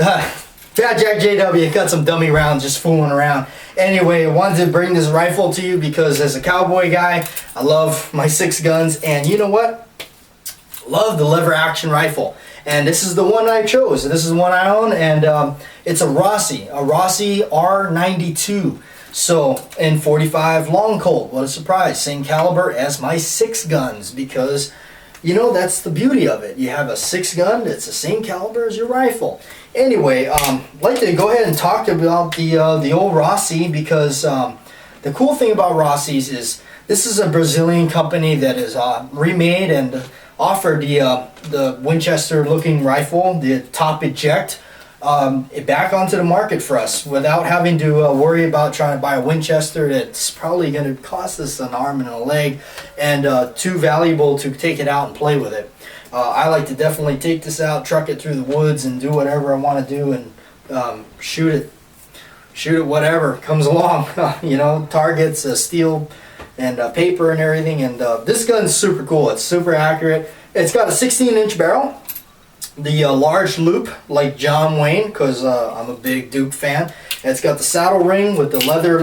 BATJAC J.W. got some dummy rounds just fooling around. Anyway, I wanted to bring this rifle to you because as a cowboy guy, I love my 6 guns, and you know what? Love the lever action rifle. And this is the one I chose. This is the one I own, and it's a Rossi R92. So, in 45 long colt. What a surprise. Same caliber as my 6 guns, because you know, that's the beauty of it. You have a 6 gun that's the same caliber as your rifle. Anyway, I'd like to go ahead and talk about the old Rossi, because the cool thing about Rossi's is this is a Brazilian company that is remade and offered the Winchester looking rifle, the top eject, back onto the market for us without having to worry about trying to buy a Winchester that's probably going to cost us an arm and a leg, and too valuable to take it out and play with it. I like to definitely take this out, truck it through the woods, and do whatever I want to do, and shoot it whatever comes along. You know, targets, steel, and paper and everything. And this gun's super cool. It's super accurate. It's got a 16-inch barrel. The large loop like John Wayne, because I'm a big Duke fan. It's got the saddle ring with the leather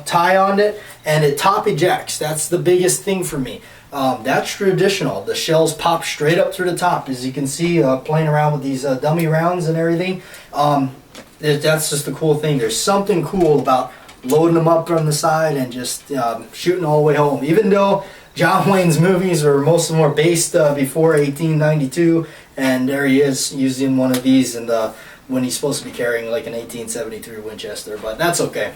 tie on it, and it top ejects. That's the biggest thing for me. That's traditional. The shells pop straight up through the top, as you can see, playing around with these dummy rounds and everything. That's just the cool thing. There's something cool about loading them up from the side and just shooting all the way home. Even though John Wayne's movies, or most of them, were based before 1892, and there he is using one of these, and when he's supposed to be carrying like an 1873 Winchester, but that's okay.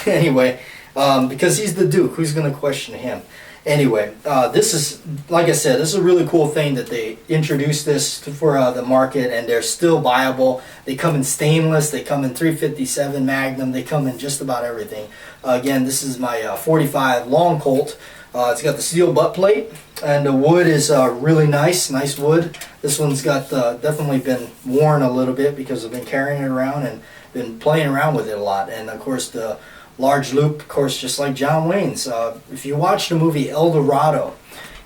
Anyway, because he's the Duke, who's going to question him? Anyway, this is, like I said, this is a really cool thing that they introduced this for the market, and they're still viable. They come in stainless, they come in 357 Magnum, they come in just about everything. Again, this is my 45 long colt. It's got the steel butt plate, and the wood is really nice wood. This one's got definitely been worn a little bit because I've been carrying it around and been playing around with it a lot. And of course the large loop, of course, just like John Wayne's. If you watch the movie El Dorado,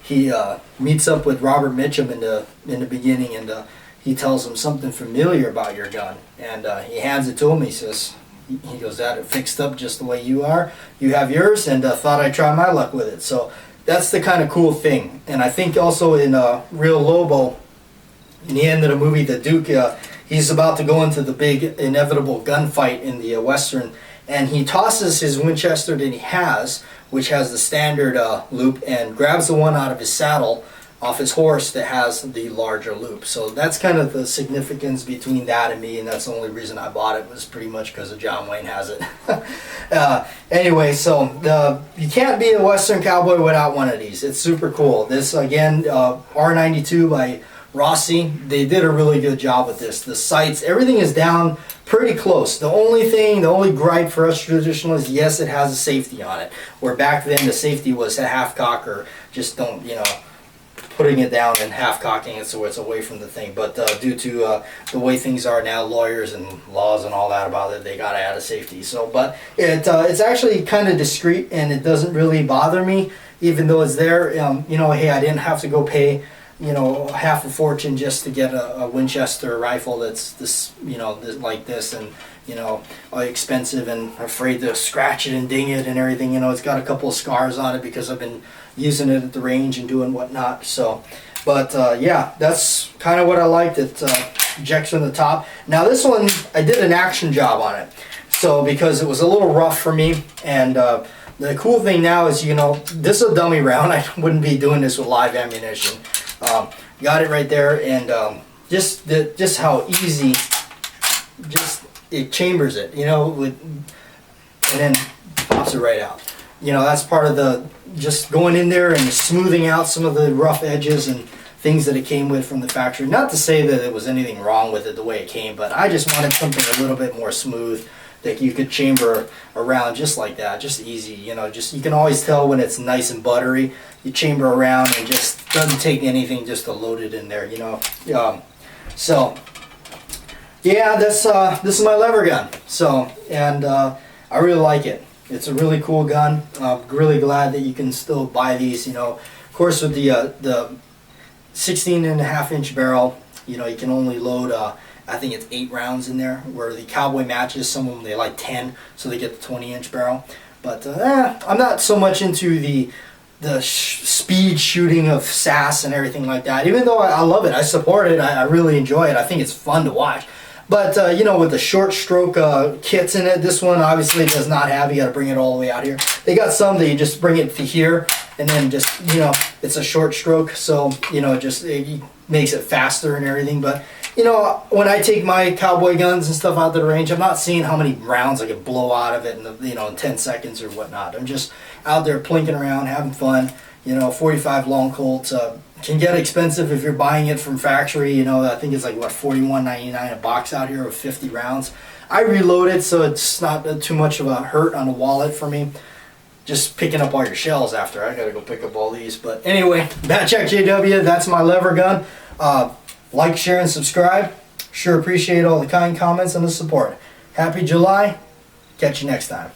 he meets up with Robert Mitchum in the beginning, and he tells him something familiar about your gun, and he hands it to him. He says, he goes, "That it fixed up just the way you are. You have yours, and thought I'd try my luck with it." So that's the kind of cool thing. And I think also in Real Lobo, in the end of the movie, the Duke, he's about to go into the big inevitable gunfight in the Western, and he tosses his Winchester that he has, which has the standard loop, and grabs the one out of his saddle off his horse that has the larger loop. So that's kind of the significance between that and me, and that's the only reason I bought it, was pretty much because of John Wayne has it. Anyway, so you can't be a Western cowboy without one of these. It's super cool. This, again, R92 by Rossi, they did a really good job with this. The sights, everything is down pretty close. The only gripe for us traditionalists, yes, it has a safety on it. Where back then the safety was a half cock, or just don't, you know, putting it down and half cocking it so it's away from the thing. But due to the way things are now, lawyers and laws and all that about it, they got to add a safety. So, but it's actually kind of discreet, and it doesn't really bother me, even though it's there. You know, hey, I didn't have to go pay, you know, half a fortune just to get a Winchester rifle that's this, you know, like this, and you know, expensive, and afraid to scratch it and ding it and everything. You know, it's got a couple of scars on it because I've been using it at the range and doing whatnot. So, but yeah, that's kind of what I liked. It ejects from the top. Now this one, I did an action job on it, so because it was a little rough for me. And the cool thing now is, you know, this is a dummy round. I wouldn't be doing this with live ammunition. Got it right there, and just how easy, just it chambers it, you know, and then pops it right out. You know, that's part of the just going in there and smoothing out some of the rough edges and things that it came with from the factory. Not to say that there was anything wrong with it the way it came, but I just wanted something a little bit more smooth that you could chamber around just like that, just easy. You know, just you can always tell when it's nice and buttery. You chamber around and just doesn't take anything just to load it in there, you know. So yeah, this is my lever gun. So, and I really like it. It's a really cool gun. I'm really glad that you can still buy these. You know, of course, with the 16.5-inch barrel, you know, you can only load I think it's 8 rounds in there, where the cowboy matches, some of them they like 10, so they get the 20-inch barrel. But I'm not so much into the speed shooting of sass and everything like that, even though I love it. I support it. I really enjoy it. I think it's fun to watch. But you know, with the short stroke kits in it, this one obviously does not have. You got to bring it all the way out here. They got some that you just bring it to here, and then just, you know, it's a short stroke, so you know, it makes it faster and everything. But you know, when I take my cowboy guns and stuff out to the range, I'm not seeing how many rounds I could blow out of it in, you know, in 10 seconds or whatnot. I'm just out there plinking around, having fun. You know, 45 long Colts can get expensive if you're buying it from factory. You know, I think it's like, what, $41.99 a box out here with 50 rounds. I reload it, so it's not too much of a hurt on the wallet for me. Just picking up all your shells after. I gotta go pick up all these. But anyway, BATJAC J.W, that's my lever gun. Like, share, and subscribe. Sure appreciate all the kind comments and the support. Happy July. Catch you next time.